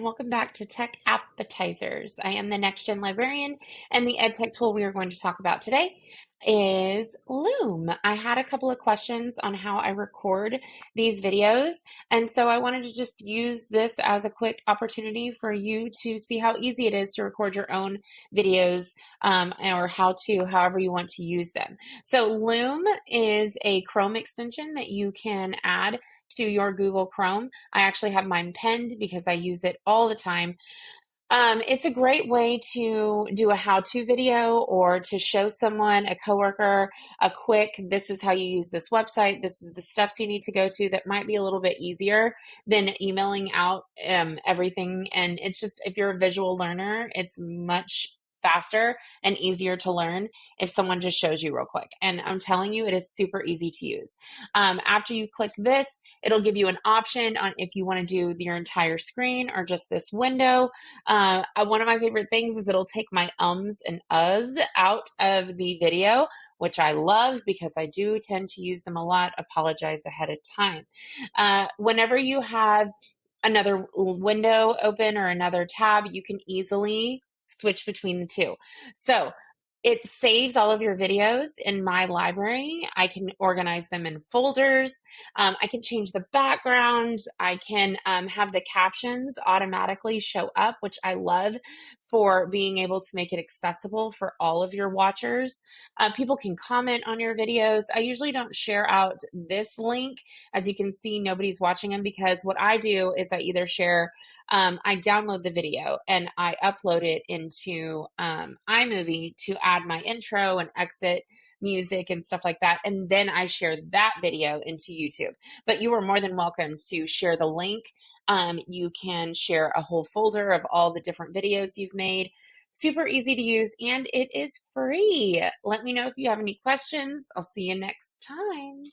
welcome back to Tech Appetizers. I am the Next Gen Librarian, and the EdTech tool we are going to talk about today is Loom. I had a couple of questions on how I record these videos, and so I wanted to just use this as a quick opportunity for you to see how easy it is to record your own videos, or however you want to use them. So Loom is a Chrome extension that you can add to your Google Chrome. I actually have mine pinned because I use it all the time. It's a great way to do a how-to video or to show someone, a coworker, a quick, this is how you use this website, this is the steps you need to go to, that might be a little bit easier than emailing out everything. And it's just, if you're a visual learner, it's much faster and easier to learn if someone just shows you real quick. And I'm telling you, it is super easy to use. After you click this, it'll give you an option on if you want to do your entire screen or just this window. One of my favorite things is it'll take my ums and uhs out of the video, which I love because I do tend to use them a lot. Apologize ahead of time. Whenever you have another window open or another tab, you can easily switch between the two. So it saves all of your videos in my library. I can organize them in folders. I can change the background. I can have the captions automatically show up, which I love for being able to make it accessible for all of your watchers. People can comment on your videos. I usually don't share out this link. As you can see, nobody's watching them because what I do is I either share I download the video and I upload it into iMovie to add my intro and exit music and stuff like that. And then I share that video into YouTube. But you are more than welcome to share the link. You can share a whole folder of all the different videos you've made. Super easy to use, and it is free. Let me know if you have any questions. I'll see you next time.